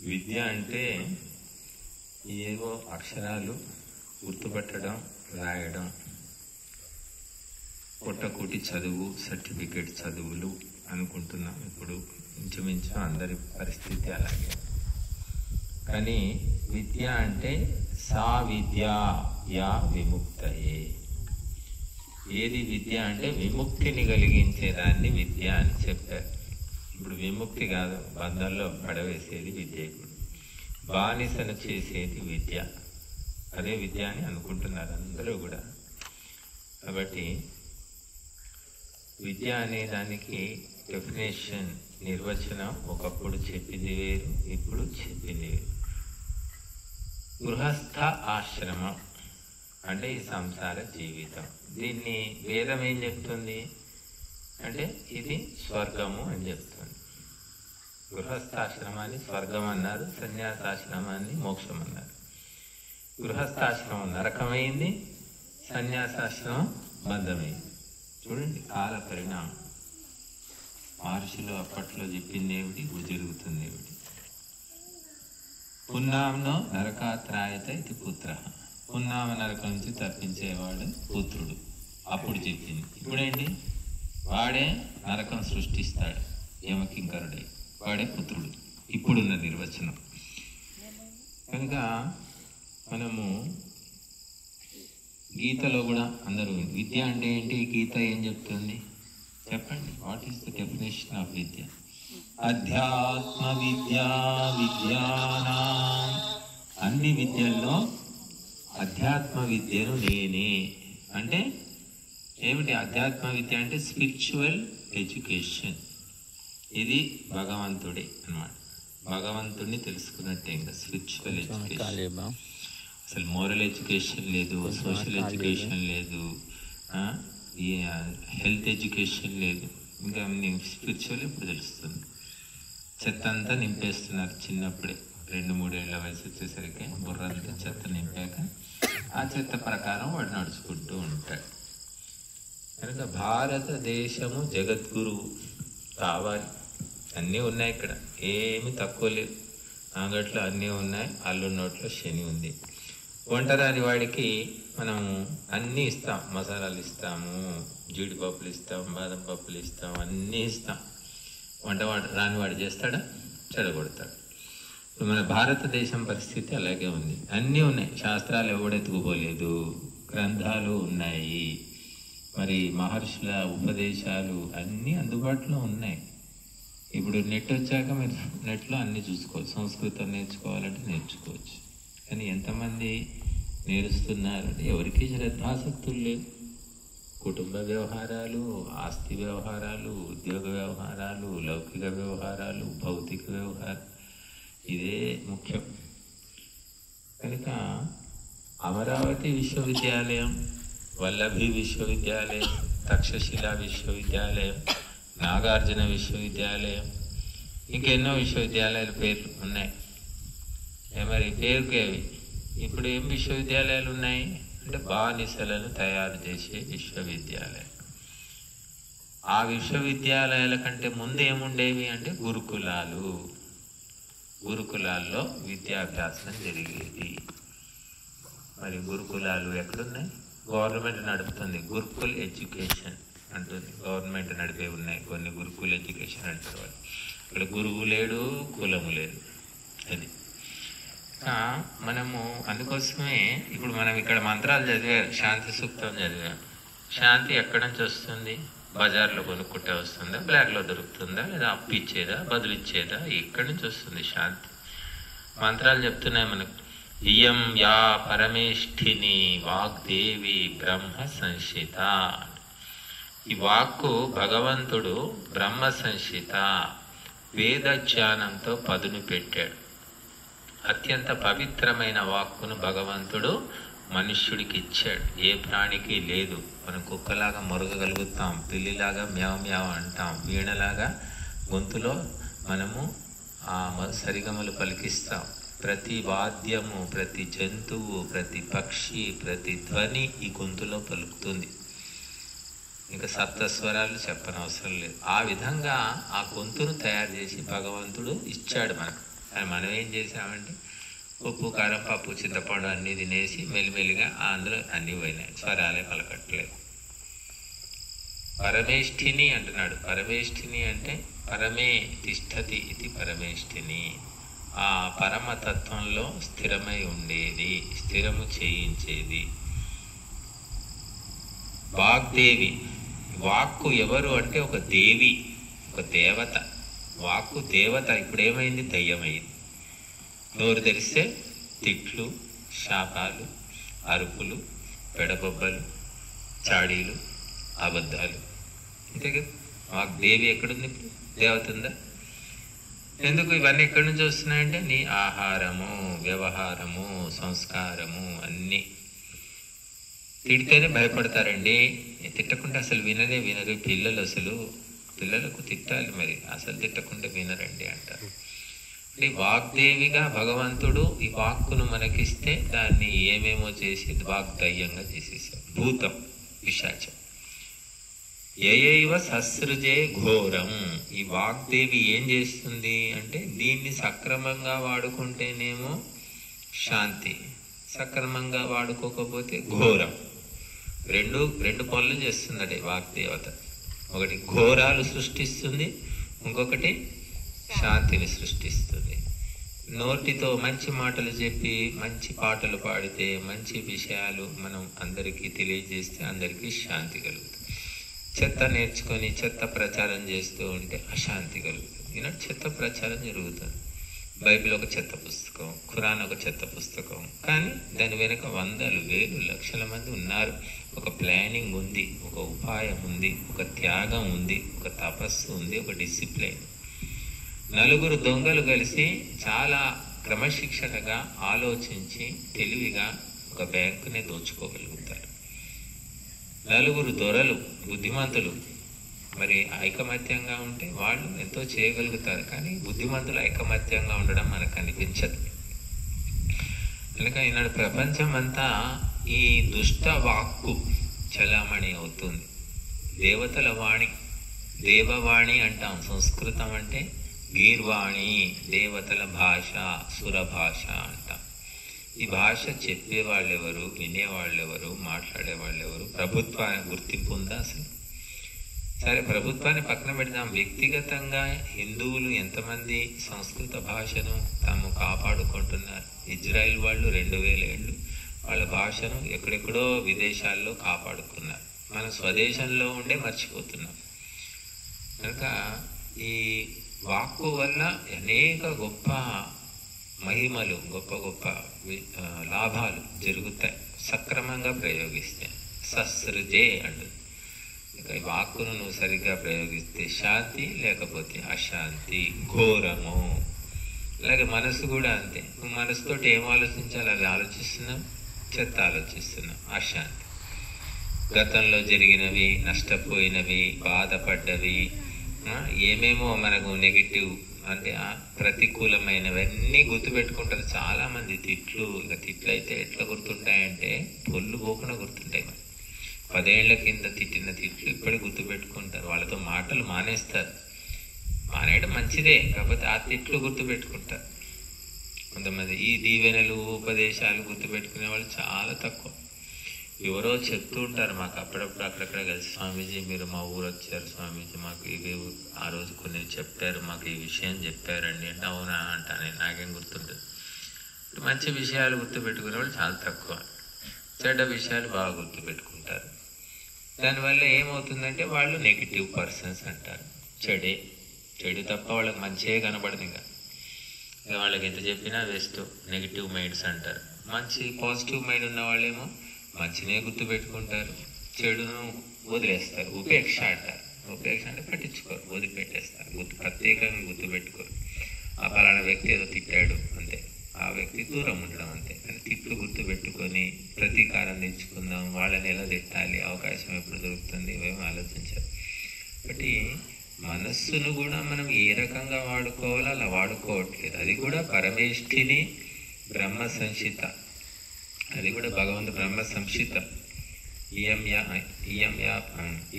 విద్య అంటే ఏవో అక్షరాలు గుర్తుపట్టడం, రాయడం, పొట్టకూటి చదువు, సర్టిఫికేట్ చదువులు అనుకుంటున్నాం. ఇప్పుడు ఇంచుమించు అందరి పరిస్థితి అలాగే. కానీ విద్య అంటే సా విద్యా యా విముక్తయే. ఏది విద్య అంటే విముక్తిని కలిగించేదాన్ని విద్య అని చెప్పారు. ఇప్పుడు విముక్తి కాదు, బంధంలో పడవేసేది విద్య. ఇప్పుడు బానిసను చేసేది విద్య, అదే విద్య అని అనుకుంటున్నారు అందరూ కూడా. కాబట్టి విద్య అనే దానికి డెఫినేషన్, నిర్వచనం ఒకప్పుడు చెప్పింది వేరు, ఇప్పుడు చెప్పింది వేరు. గృహస్థ ఆశ్రమం అంటే ఈ సంసార జీవితం. దీన్ని వేదం ఏం చెప్తుంది అంటే ఇది స్వర్గము అని చెప్తుంది. గృహస్థాశ్రమాన్ని స్వర్గం అన్నారు, సన్యాసాశ్రమాన్ని మోక్షం అన్నారు. గృహస్థాశ్రమం నరకమైంది, సన్యాసాశ్రమం బంధమైంది. చూడండి కాల పరిణామం. మహర్షులు అప్పట్లో చెప్పింది ఏమిటి, ఇప్పుడు జరుగుతుంది ఏమిటి. పున్నాంనో నరకాత్రాయత ఇది పుత్ర. పున్నామ నరకం నుంచి తప్పించేవాడు పుత్రుడు. అప్పుడు చెప్పింది. ఇప్పుడేంటి, వాడే నరకం సృష్టిస్తాడు, యమకింకరుడే, వాడే పుత్రుడు. ఇప్పుడున్న నిర్వచనం. కనుక మనము గీతలో కూడా అందరూ విద్య అంటే ఏంటి, గీత ఏం చెప్తుంది చెప్పండి. What is the definition of విద్య? అధ్యాత్మ విద్యా విద్యానాం. అన్ని విద్యల్లో అధ్యాత్మ విద్యను నేనే అంటే ఏమిటి? అధ్యాత్మ విద్య అంటే స్పిరిచువల్ ఎడ్యుకేషన్. ఇది భగవంతుడే అన్నమాట. భగవంతుడిని తెలుసుకున్నట్టే ఇంకా స్పిరిచువల్ ఎడ్యుకేషన్. అసలు మోరల్ ఎడ్యుకేషన్ లేదు, సోషల్ ఎడ్యుకేషన్ లేదు, హెల్త్ ఎడ్యుకేషన్ లేదు. ఇంకా స్పిరిచువల్ ఇప్పుడు తెలుస్తుంది. చెత్త అంతా నింపేస్తున్నారు చిన్నప్పుడే. 2-3 ఏళ్ల వయసు వచ్చేసరికి బుర్రంతా చెత్త నింపాక ఆ చెత్త ప్రకారం వాడు నడుచుకుంటూ ఉంటాడు. కనుక భారతదేశము జగద్గురువు కావాలి. అన్నీ ఉన్నాయి ఇక్కడ, ఏమి తక్కువ లేదు. అంగట్లో అన్నీ ఉన్నాయి, అల్లున్నోట్లో శని ఉంది. వంటరాని వాడికి మనము అన్నీ ఇస్తాం. మసాలాలు ఇస్తాము, జీడిపప్పులు ఇస్తాం, బాదం పప్పులు ఇస్తాం, అన్నీ ఇస్తాం. వంటవాడు రానివాడు చేస్తాడా? చెడగొడతాడు. ఇప్పుడు మన భారతదేశం పరిస్థితి అలాగే ఉంది. అన్నీ ఉన్నాయి, శాస్త్రాలు ఎవడెత్తుకుపోలేదు, గ్రంథాలు ఉన్నాయి, మరి మహర్షుల ఉపదేశాలు అన్నీ అందుబాటులో ఉన్నాయి. ఇప్పుడు నెట్ వచ్చాక మీరు నెట్లో అన్నీ చూసుకోవచ్చు. సంస్కృతం నేర్చుకోవాలంటే నేర్చుకోవచ్చు. కానీ ఎంతమంది నేర్చుతున్నారు అంటే ఎవరికి శ్రద్ధాసక్తులు లేవు. కుటుంబ వ్యవహారాలు, ఆస్తి వ్యవహారాలు, ఉద్యోగ వ్యవహారాలు, లౌకిక వ్యవహారాలు, భౌతిక వ్యవహారాలు, ఇదే ముఖ్యం. కనుక అమరావతి విశ్వవిద్యాలయం, వల్లభి విశ్వవిద్యాలయం, తక్షశిలా విశ్వవిద్యాలయం, నాగార్జున విశ్వవిద్యాలయం, ఇంకెన్నో విశ్వవిద్యాలయాల పేర్లు ఉన్నాయి. మరి పేరుకేవి. ఇప్పుడు ఏం విశ్వవిద్యాలయాలు ఉన్నాయి అంటే బానిసలను తయారు చేసే విశ్వవిద్యాలయం. ఆ విశ్వవిద్యాలయాల కంటే ముందు ఏముండేవి అంటే గురుకులాలు. గురుకులాల్లో విద్యాభ్యాసం జరిగేది. మరి గురుకులాలు ఎక్కడున్నాయి? గవర్నమెంట్ నడుపుతుంది, గురుకుల్ ఎడ్యుకేషన్ అంటుంది. గవర్నమెంట్ నడిపే ఉన్నాయి కొన్ని గురుకుల్ ఎడ్యుకేషన్ నడిపేవాళ్ళు. ఇక్కడ గురువు లేడు, కులము లేదు. అది మనము అందుకోసమే ఇప్పుడు మనం ఇక్కడ మంత్రాలు చదివారు, శాంతి సూక్తం చదివాం. శాంతి ఎక్కడి నుంచి వస్తుంది? బజార్లో కొనుక్కుంటే వస్తుందా, బ్లాక్లో దొరుకుతుందా, లేదా అప్పు ఇచ్చేదా, బదులు ఇచ్చేదా? ఎక్కడి నుంచి వస్తుంది శాంతి? మంత్రాలు చెప్తున్నాయి మనకు. ఇయం యా పరమేష్ఠిని వాగ్దేవి బ్రహ్మ సంశిత. ఈ వాక్కు భగవంతుడు బ్రహ్మ సంశిత, వేద జ్ఞానంతో పదును పెట్టాడు. అత్యంత పవిత్రమైన వాక్కును భగవంతుడు మనుష్యుడికి ఇచ్చాడు. ఏ ప్రాణికి లేదు. మనం కుక్కలాగా మొరగగలుగుతాం, పిల్లిలాగా మ్యావ్ మ్యావ్ అంటాం, వీణలాగా గొంతులో మనము ఆ సరిగమలు పలికిస్తాం. ప్రతి వాద్యము, ప్రతి జంతువు, ప్రతి పక్షి, ప్రతి ధ్వని ఈ గొంతులో పలుకుతుంది. ఇంకా సప్తస్వరాలు చెప్పనవసరం లేదు. ఆ విధంగా ఆ గొంతును తయారు చేసి భగవంతుడు ఇచ్చాడు మనకు. కానీ మనం ఏం చేసామంటే ఉప్పు కారం పప్పు చింతపండు అన్నీ తినేసి మెల్లిమెల్లిగా అందులో అన్నీ పోయినాయి, స్వరాలే పలకట్లేదు. పరమేష్ఠిని అంటున్నాడు. పరమేష్ఠిని అంటే పరమే తిష్టతి ఇది పరమేష్ఠిని, ఆ పరమతత్వంలో స్థిరమై ఉండేది, స్థిరము చేయించేది. వాగ్దేవి, వాక్కు ఎవరు అంటే ఒక దేవి, ఒక దేవత. వాక్కు దేవత. ఇప్పుడు ఏమైంది? దయ్యమైంది. నోరు తెరిస్తే తిట్లు, శాపాలు, అరుపులు, పెడబొబ్బలు, చాడీలు, అబద్ధాలు. అంతే కదా. వాగ్దేవి ఎక్కడుంది? ఇప్పుడు దేవత ఉందా? ఎందుకు ఇవన్నీ ఎక్కడి నుంచి వస్తున్నాయంటే నీ ఆహారము, వ్యవహారము, సంస్కారము అన్నీ. తిడితేనే భయపడతారండి, తిట్టకుండా అసలు వినరు పిల్లలు. అసలు పిల్లలకు తిట్టాలి, మరి అసలు తిట్టకుండా వినరండి అంటారు. ఈ వాగ్దేవిగా భగవంతుడు ఈ వాక్కును మనకిస్తే దాన్ని ఏమేమో చేసి వాగ్దయ్యంగా చేసేసాడు. భూతం, పిశాచం. ఏయైవ ససృజే ఘోరం. ఈ వాగ్దేవి ఏం చేస్తుంది అంటే దీన్ని సక్రమంగా వాడుకుంటేనేమో శాంతి, సక్రమంగా వాడుకోకపోతే ఘోరం. రెండు పనులు చేస్తుందట వాగ్దేవత. ఒకటి ఘోరాలు సృష్టిస్తుంది, ఇంకొకటి శాంతిని సృష్టిస్తుంది. నోటితో మంచి మాటలు చెప్పి మంచి పాటలు పాడితే మంచి విషయాలు మనం అందరికీ తెలియజేస్తే అందరికీ శాంతి కలుగుతుంది. చెత్త నేర్చుకొని చెత్త ప్రచారం చేస్తూ ఉంటే అశాంతి కలుగుతుంది. ఈనాడు చెత్త ప్రచారం జరుగుతుంది. బైబిల్ ఒక చెత్త పుస్తకం, ఖురాన్ ఒక చెత్త పుస్తకం, కానీ దాని వెనుక వందలు వేలు లక్షల మంది ఉన్నారు. ఒక ప్లానింగ్ ఉంది, ఒక ఉపాయం ఉంది, ఒక త్యాగం ఉంది, ఒక తపస్సు ఉంది, ఒక డిసిప్లైన్. నలుగురు దొంగలు కలిసి చాలా క్రమశిక్షణగా ఆలోచించి తెలివిగా ఒక బ్యాంకునే దోచుకోగలుగుతారు. నలుగురు దొరలు, బుద్ధిమంతులు మరి ఐకమత్యంగా ఉంటే వాళ్ళు ఎంతో చేయగలుగుతారు. కానీ బుద్ధిమంతులు ఐకమత్యంగా ఉండడం మనకు అనిపించదు. కనుక ఈనాడు ప్రపంచం అంతా ఈ దుష్ట వాక్కు చలామణి అవుతుంది. దేవతల వాణి, దేవవాణి అంటాం. సంస్కృతం అంటే గీర్వాణి, దేవతల భాష, సుర భాష అంటాం. ఈ భాష చెప్పేవాళ్ళెవరు, వినేవాళ్ళెవరు, మాట్లాడేవాళ్ళెవరు? ప్రభుత్వానికి గుర్తింపు ఉందా అసలు? సరే, ప్రభుత్వాన్ని పక్కన పెడదాం. వ్యక్తిగతంగా హిందువులు ఎంతమంది సంస్కృత భాషను తాము కాపాడుకుంటున్నారు? ఇజ్రాయిల్ వాళ్ళు 2000 ఏళ్ళు వాళ్ళ భాషను ఎక్కడెక్కడో విదేశాల్లో కాపాడుకున్నారు. మన స్వదేశంలో ఉండే మర్చిపోతున్నాం. కనుక ఈ వాక్కు వల్ల అనేక గొప్ప మహిమలు, గొప్ప గొప్ప లాభాలు జరుగుతాయి సక్రమంగా ప్రయోగిస్తే. ససృజే అంటుంది. ఇక వాక్కును నువ్వు సరిగ్గా ప్రయోగిస్తే శాంతి, లేకపోతే అశాంతి, ఘోరము. అలాగే మనసు కూడా అంతే. నువ్వు మనసుతోటి ఏం ఆలోచించాలి అది ఆలోచిస్తున్నావు, చెత్త ఆలోచిస్తున్నావు, అశాంతి. గతంలో జరిగినవి, నష్టపోయినవి, బాధపడ్డవి, ఏమేమో మనకు నెగిటివ్ అంటే ప్రతికూలమైనవన్నీ గుర్తుపెట్టుకుంటారు చాలా మంది. తిట్లు, ఇక తిట్లు అయితే ఎట్లా గుర్తుంటాయంటే పొల్లు పోకుండా గుర్తుంటాయి. 10 ఏళ్ల కింద తిట్టిన తిట్లు ఇప్పటికి గుర్తుపెట్టుకుంటారు. వాళ్ళతో మాటలు మానేస్తారు. మానేయడం మంచిదే, కాకపోతే ఆ తిట్లు గుర్తుపెట్టుకుంటారు. కొంతమంది ఈ దీవెనలు, ఉపదేశాలు గుర్తుపెట్టుకునే వాళ్ళు చాలా తక్కువ. ఎవరో చెప్తూ ఉంటారు మాకు అప్పుడప్పుడు అక్కడక్కడ కలిసి, స్వామీజీ మీరు మా ఊరు వచ్చారు స్వామీజీ, మాకు ఇవి ఆ రోజు కొన్ని చెప్పారు, మాకు ఈ విషయం చెప్పారండి అంటే అవునా అంటాను. నాకేం గుర్తుంటుంది. మంచి విషయాలు గుర్తుపెట్టుకునే వాళ్ళు చాలా తక్కువ. చెడ్డ విషయాలు బాగా గుర్తుపెట్టుకుంటారు. దానివల్ల ఏమవుతుందంటే వాళ్ళు నెగిటివ్ పర్సన్స్ అంటారు. చెడు తప్ప వాళ్ళకి మంచిగా కనబడదు. ఇంకా వాళ్ళకి ఎంత చెప్పినా వేస్ట్, నెగిటివ్ మైండ్స్ అంటారు. మంచి పాజిటివ్ మైండ్ ఉన్న వాళ్ళేమో మంచినే గుర్తుపెట్టుకుంటారు, చెడును వదిలేస్తారు. ఉపేక్ష అంటారు. ఉపేక్ష అంటే పట్టించుకోరు, వదిలిపెట్టేస్తారు. ప్రత్యేకంగా గుర్తుపెట్టుకోరు. ఆ పలానా వ్యక్తి ఏదో తిట్టాడు అంతే, ఆ వ్యక్తి దూరం ఉండడం అంతే. కానీ తిట్లు గుర్తుపెట్టుకొని ప్రతీకారం తెచ్చుకుందాం, వాళ్ళని ఎలా తిట్టాలి, అవకాశం ఎప్పుడు దొరుకుతుంది, ఇవేమీ ఆలోచించారు. కాబట్టి మనస్సును కూడా మనం ఏ రకంగా వాడుకోవాలో అలా వాడుకోవట్లేదు. అది కూడా పరమేష్ఠిని బ్రహ్మ సంహిత, అది కూడా భగవంతు బ్రహ్మ సంహిత.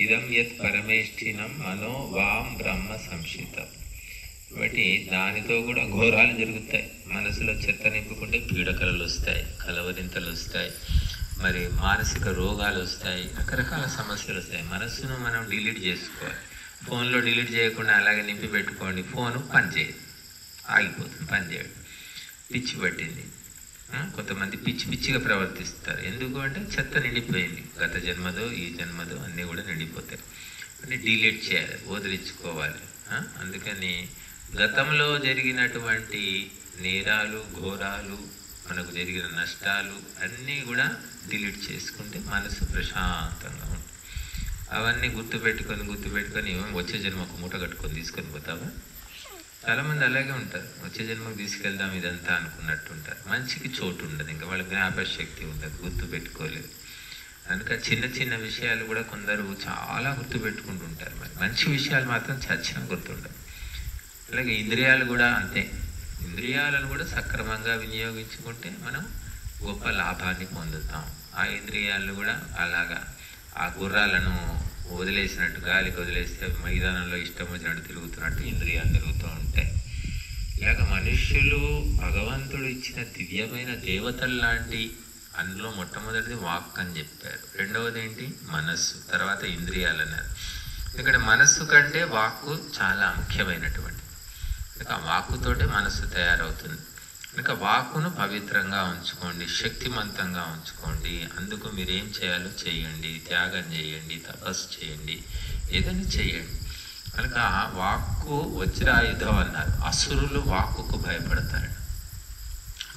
ఇదం యత్ పరమేష్ఠినం మనో వాం బ్రహ్మ సంహిత. కాబట్టి దానితో కూడా ఘోరాలు జరుగుతాయి. మనసులో చెత్త నింపుకుంటే పీడకలలు వస్తాయి, కలవరింతలు వస్తాయి, మరి మానసిక రోగాలు వస్తాయి, రకరకాల సమస్యలు వస్తాయి. మనస్సును మనం డిలీట్ చేసుకోవాలి. ఫోన్లో డిలీట్ చేయకుండా అలాగే నింపి పెట్టుకోండి, ఫోను పనిచేయదు, ఆగిపోతుంది, పనిచేయదు. పిచ్చి పట్టింది. కొంతమంది పిచ్చి పిచ్చిగా ప్రవర్తిస్తారు. ఎందుకు అంటే చెత్త నిండిపోయింది. గత జన్మదో ఈ జన్మదో అన్నీ కూడా నిండిపోతాయి. అంటే డిలీట్ చేయాలి, వదిలించుకోవాలి. అందుకని గతంలో జరిగినటువంటి నేరాలు, ఘోరాలు, మనకు జరిగిన నష్టాలు అన్నీ కూడా డిలీట్ చేసుకుంటే మనసు ప్రశాంతంగా ఉంటుంది. అవన్నీ గుర్తుపెట్టుకొని వచ్చే జన్మకు మూట కట్టుకొని తీసుకొని పోతావా? చాలామంది అలాగే ఉంటారు. వచ్చే జన్మకు తీసుకెళ్దాం ఇదంతా అనుకున్నట్టు ఉంటారు. మంచికి చోటు ఉండదు, ఇంకా వాళ్ళ జ్ఞాపకశక్తి ఉండదు, గుర్తు పెట్టుకోలేదు. అందుకే చిన్న చిన్న విషయాలు కూడా కొందరు చాలా గుర్తు పెట్టుకుంటుంటారు. మరి మంచి విషయాలు మాత్రం చచ్చిన గుర్తుండదు. అలాగే ఇంద్రియాలు కూడా అంతే. ఇంద్రియాలను కూడా సక్రమంగా వినియోగించుకుంటే మనం గొప్ప లాభాన్ని పొందుతాం. ఆ ఇంద్రియాలను కూడా అలాగా ఆ గుర్రాలను వదిలేసినట్టు, గాలికి వదిలేస్తే మైదానంలో ఇష్టం వచ్చినట్టు తిరుగుతున్నట్టు ఇంద్రియాలు తిరుగుతూ ఉంటాయి. ఇలాగ మనుష్యులు భగవంతుడు ఇచ్చిన దివ్యమైన దేవతలు లాంటి. అందులో మొట్టమొదటిది వాక్ అని చెప్పారు, రెండవది ఏంటి మనస్సు, తర్వాత ఇంద్రియాలు అన్నారు. ఇక్కడ మనస్సు కంటే వాక్కు చాలా ముఖ్యమైనటువంటి. ఇక వాక్కుతోటే మనస్సు తయారవుతుంది. కనుక వాక్కును పవిత్రంగా ఉంచుకోండి, శక్తిమంతంగా ఉంచుకోండి. అందుకు మీరేం చేయాలో చేయండి, త్యాగం చేయండి, తపస్సు చేయండి, ఏదైనా చేయండి. కనుక వాక్కు వజ్రాయుధం అన్నారు. అసురులు వాక్కుకు భయపడతారు.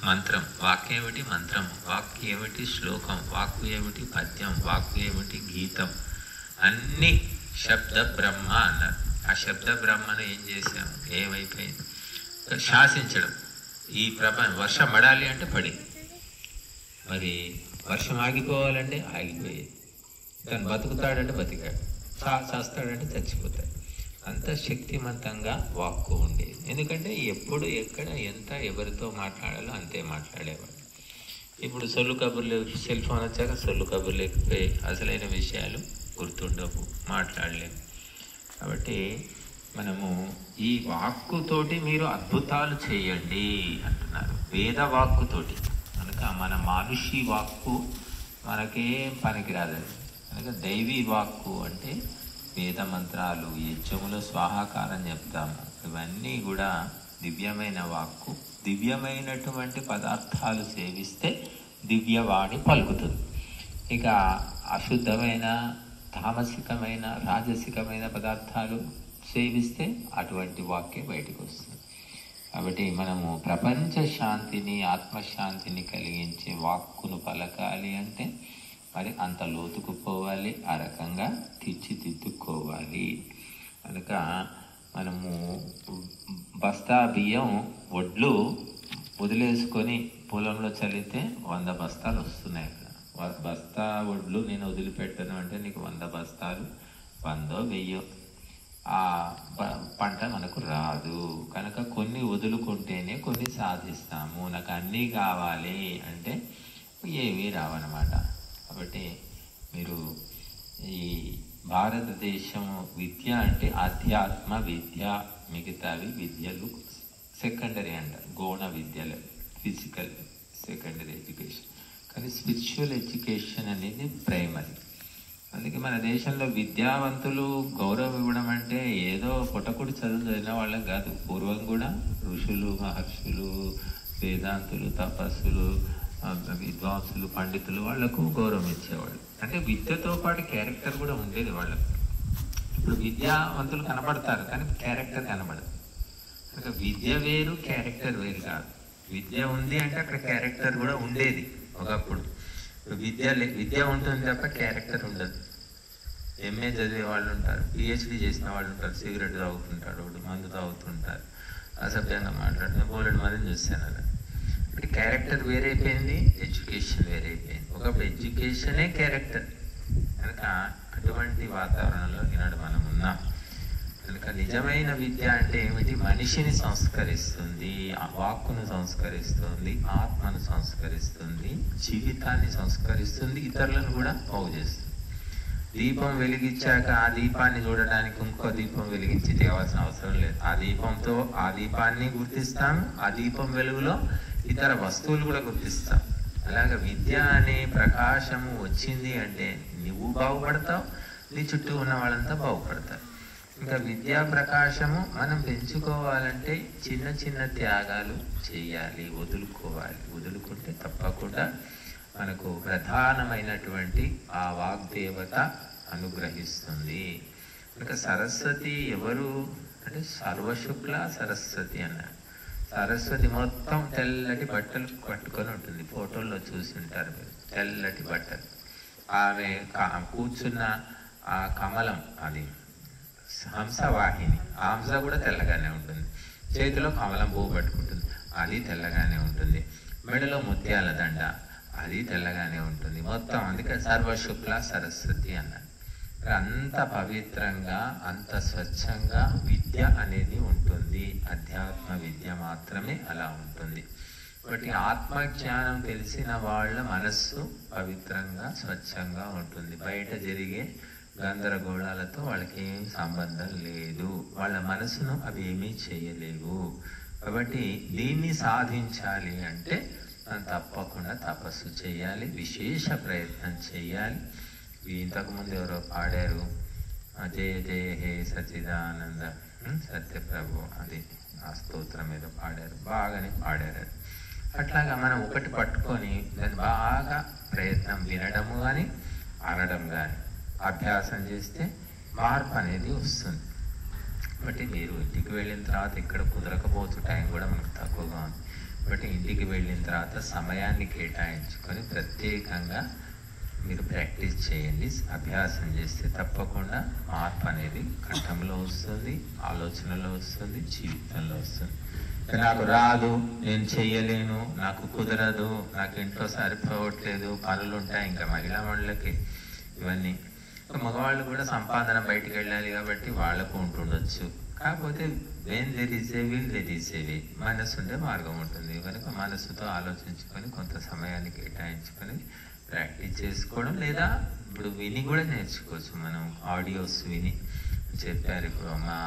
మంత్రం, వాక్కు ఏమిటి? మంత్రం. వాక్కు ఏమిటి? శ్లోకం. వాక్కు ఏమిటి? పద్యం. వాక్కు ఏమిటి? గీతం. అన్నీ శబ్ద బ్రహ్మ అన్నారు. ఆ శబ్ద బ్రహ్మను ఏం చేశాము? ఏమైపోయింది? శాసించడం. ఈ వర్షం పడాలి అంటే పడింది, మరి వర్షం ఆగిపోవాలంటే ఆగిపోయేది. తను బతుకుతాడంటే బతికాడు, చేస్తాడంటే చచ్చిపోతాడు. అంత శక్తివంతంగా వాక్కు ఉండేది. ఎందుకంటే ఎప్పుడు ఎక్కడ ఎంత ఎవరితో మాట్లాడాలో అంతే మాట్లాడేవాడు. ఇప్పుడు సొల్లు కబుర్లు, సెల్ ఫోన్ వచ్చాక సొల్లు కబుర్లు లేకపోయి అసలైన విషయాలు గుర్తుండవు, మాట్లాడలేము. కాబట్టి మనము ఈ వాక్కుతోటి మీరు అద్భుతాలు చేయండి అంటున్నారు, వేద వాక్కుతోటి. కనుక మన మానుషి వాక్కు మనకేం పనికిరాదండి. కనుక దైవీ వాక్కు అంటే వేద మంత్రాలు, యజ్ఞములో స్వాహాకారం చెప్తాము, ఇవన్నీ కూడా దివ్యమైన వాక్కు. దివ్యమైనటువంటి పదార్థాలు సేవిస్తే దివ్యవాణి పలుకుతుంది. ఇక అశుద్ధమైన, తామసికమైన, రాజసికమైన పదార్థాలు సేవిస్తే అటువంటి వాక్యం బయటకు వస్తుంది. కాబట్టి మనము ప్రపంచ శాంతిని, ఆత్మశాంతిని కలిగించే వాక్కును పలకాలి అంటే మరి అంత లోతుకు పోవాలి, ఆ రకంగా తీర్చిదిద్దుకోవాలి. కనుక మనము బస్తా బియ్యం, వడ్లు వదిలేసుకొని పొలంలో చల్లితే 100 బస్తాలు వస్తున్నాయి. బస్తా వడ్లు నేను వదిలిపెట్టను అంటే నీకు 100 బస్తాలు 100 1000 ఆ పంట మనకు రాదు. కనుక కొన్ని వదులుకుంటేనే కొన్ని సాధిస్తాము. నాకు అన్నీ కావాలి అంటే ఏమీ రావన్నమాట. కాబట్టి మీరు ఈ భారతదేశం విద్య అంటే ఆధ్యాత్మ విద్య, మిగతావి విద్యలు సెకండరీ అంటారు, గౌణ విద్యలు, ఫిజికల్ సెకండరీ ఎడ్యుకేషన్. కానీ స్పిరిచువల్ ఎడ్యుకేషన్ అనేది ప్రైమరీ. అందుకే మన దేశంలో విద్యావంతులు గౌరవం ఇవ్వడం అంటే ఏదో పొట్టకుడి చదువు చదివిన వాళ్ళకి కాదు. పూర్వం కూడా ఋషులు, మహర్షులు, వేదాంతులు, తపస్సులు, విద్వాంసులు, పండితులు వాళ్లకు గౌరవం ఇచ్చేవాళ్ళు. అంటే విద్యతో పాటు క్యారెక్టర్ కూడా ఉండేది వాళ్ళకు. ఇప్పుడు విద్యావంతులు కనపడతారు కానీ క్యారెక్టర్ కనబడదు. కనుక విద్య వేరు, క్యారెక్టర్ వేరు కాదు. విద్య ఉంది అంటే అక్కడ క్యారెక్టర్ కూడా ఉండేది ఒకప్పుడు. విద్య ఉంటుంది తప్ప క్యారెక్టర్ ఉండదు. ఎంఏ చదివే వాళ్ళు ఉంటారు, పిహెచ్డి చేసిన వాళ్ళు ఉంటారు, సిగరెట్ తాగుతుంటాడు, మందు తాగుతుంటారు, అసభ్యంగా మాట్లాడుతున్న బోలెడు మందిని చూశాను అలా. ఇప్పుడు క్యారెక్టర్ వేరైపోయింది, ఎడ్యుకేషన్ వేరైపోయింది. ఒకప్పుడు ఎడ్యుకేషనే క్యారెక్టర్. కనుక అటువంటి వాతావరణంలో ఈనాడు మనం ఉన్నాం. కనుక నిజమైన విద్య అంటే ఏమిటి? మనిషిని సంస్కరిస్తుంది, ఆ వాక్కును సంస్కరిస్తుంది, ఆత్మను సంస్కరిస్తుంది, జీవితాన్ని సంస్కరిస్తుంది, ఇతరులను కూడా బాగు చేస్తుంది. దీపం వెలిగించాక ఆ దీపాన్ని చూడడానికి ఇంకో దీపం వెలిగించి తేవాల్సిన అవసరం లేదు. ఆ దీపంతో ఆ దీపాన్ని గుర్తిస్తాము, ఆ దీపం వెలుగులో ఇతర వస్తువులు కూడా గుర్తిస్తాం. అలాగే విద్య అనే ప్రకాశము వచ్చింది అంటే నువ్వు బాగుపడతావు, నీ చుట్టూ ఉన్న వాళ్ళంతా బాగుపడతారు. ఇంకా విద్యా ప్రకాశము మనం పెంచుకోవాలంటే చిన్న చిన్న త్యాగాలు చేయాలి, వదులుకోవాలి. వదులుకుంటే తప్పకుండా మనకు ప్రధానమైనటువంటి ఆ వాగ్దేవత అనుగ్రహిస్తుంది. ఇంకా సరస్వతి ఎవరు అంటే సర్వశుక్ల సరస్వతి అన్నారు. సరస్వతి మొత్తం తెల్లటి బట్టలు కట్టుకొని ఉంటుంది. ఫోటోల్లో చూసి ఉంటారు మీరు, తెల్లటి బట్టలు. ఆమె కూర్చున్న ఆ కమలం అది హంసవాహిని, ఆ హంస కూడా తెల్లగానే ఉంటుంది. చేతిలో కమలం పువ్వు పట్టుకుంటుంది, అది తెల్లగానే ఉంటుంది. మెడలో ముత్యాల దండ, అది తెల్లగానే ఉంటుంది. మొత్తం అందుకే సర్వశుక్ల సరస్వతి అన్నారు. అంత పవిత్రంగా అంత స్వచ్ఛంగా విద్య అనేది ఉంటుంది. అధ్యాత్మ విద్య మాత్రమే అలా ఉంటుంది. కాబట్టి ఆత్మజ్ఞానం తెలిసిన వాళ్ళ మనస్సు పవిత్రంగా స్వచ్ఛంగా ఉంటుంది. బయట జరిగే గందరగోళాలతో వాళ్ళకి ఏం సంబంధం లేదు. వాళ్ళ మనసును అవి ఏమీ చేయలేవు. కాబట్టి దీన్ని సాధించాలి అంటే మనం తప్పకుండా తపస్సు చేయాలి, విశేష ప్రయత్నం చేయాలి. ఇంతకుముందు ఎవరో పాడారు, జయ జయ హే సచిదానంద సత్యప్రభు, అది ఆ స్తోత్రం ఏదో పాడారు, బాగానే పాడారు. అట్లాగా మనం ఒకటి పట్టుకొని దాన్ని బాగా ప్రయత్నం, వినడము కానీ అనడం కానీ అభ్యాసం చేస్తే మార్పు అనేది వస్తుంది. బట్టి మీరు ఇంటికి వెళ్ళిన తర్వాత ఇక్కడ కుదరకపోవచ్చు, టైం కూడా మనకు తక్కువగా ఉంది. బట్టి ఇంటికి వెళ్ళిన తర్వాత సమయాన్ని కేటాయించుకొని ప్రత్యేకంగా మీరు ప్రాక్టీస్ చేయండి. అభ్యాసం చేస్తే తప్పకుండా మార్పు అనేది కంఠంలో వస్తుంది, ఆలోచనలో వస్తుంది, జీవితంలో వస్తుంది. నాకు రాదు, నేను చెయ్యలేను, నాకు కుదరదు, నాకు ఇంట్లో సరిపోవట్లేదు, పనులు ఉంటాయి, ఇంకా మహిళా మండలికి ఇవన్నీ. మగవాళ్ళు కూడా సంపాదన బయటికి వెళ్ళాలి కాబట్టి వాళ్ళకు ఉంటుండొచ్చు. కాకపోతే వేన్ దెరీసేవి మనసు ఉండే మార్గం ఉంటుంది. కనుక మనసుతో ఆలోచించుకొని కొంత సమయాన్ని కేటాయించుకొని ప్రాక్టీస్ చేసుకోవడం, లేదా ఇప్పుడు విని కూడా నేర్చుకోవచ్చు. మనం ఆడియోస్ విని చెప్పారు. ఇప్పుడు మా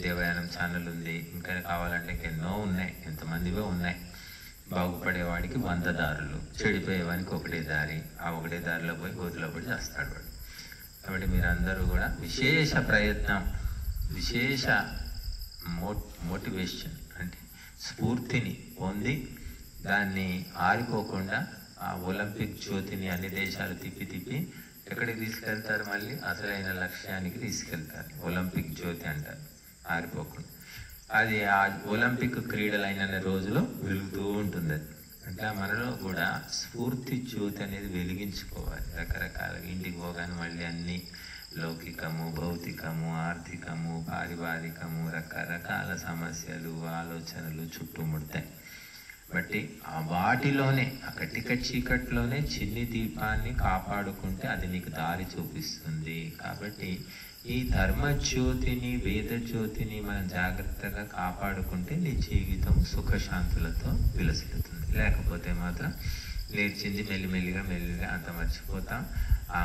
దేవయానం ఛానల్ ఉంది, ఇంకా కావాలంటే ఎన్నో ఉన్నాయి, ఎంతమందివో ఉన్నాయి. బాగుపడేవాడికి 100 దారులు, చెడిపోయేవాడికి ఒకటే దారి, ఆ ఒకటే దారిలో పోయి గోతులో పడి చేస్తాడు వాడు. కాబట్టి మీరందరూ కూడా విశేష ప్రయత్నం, విశేష మోటివేషన్ అంటే స్ఫూర్తిని పొంది దాన్ని ఆరిపోకుండా ఆ ఒలింపిక్ జ్యోతిని అన్ని దేశాలు తిప్పి తిప్పి ఎక్కడికి తీసుకెళ్తారు, మళ్ళీ అసలైన లక్ష్యానికి తీసుకెళ్తారు. ఒలింపిక్ జ్యోతి అంటారు, ఆరిపోకుండా. అది ఆ ఒలింపిక్ క్రీడలైన రోజులో వెలుగుతూ ఉంటుంది. అది అట్లా మనలో కూడా స్ఫూర్తి జ్యోతి అనేది వెలిగించుకోవాలి. రకరకాలుగా ఇంటికి పోగానే మళ్ళీ అన్ని లౌకికము, భౌతికము, ఆర్థికము, పారివారికము, రకరకాల సమస్యలు, ఆలోచనలు చుట్టుముడతాయి. బట్టి ఆ వాటిలోనే, ఆ కటిక చీకట్లోనే చిన్ని దీపాన్ని కాపాడుకుంటే అది నీకు దారి చూపిస్తుంది. కాబట్టి ఈ ధర్మజ్యోతిని, వేద జ్యోతిని మనం జాగ్రత్తగా కాపాడుకుంటే నీ జీవితం సుఖశాంతులతో విలసిల్లుతుంది. లేకపోతే మాత్రం నేర్చింది మెల్లిమెల్లిగా అంత మర్చిపోతాం.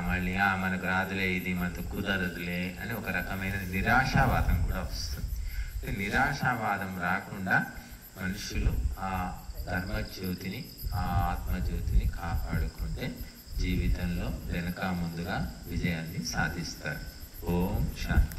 మళ్ళీ మనకు రాదులే, ఇది మనకు కుదరదులే అని ఒక రకమైన నిరాశావాదం కూడా వస్తుంది. నిరాశావాదం రాకుండా మనుషులు ఆ ధర్మజ్యోతిని, ఆ ఆత్మజ్యోతిని కాపాడుకుంటే జీవితంలో వెనక ముందుగా విజయాన్ని సాధిస్తారు. ఓం శాంతి.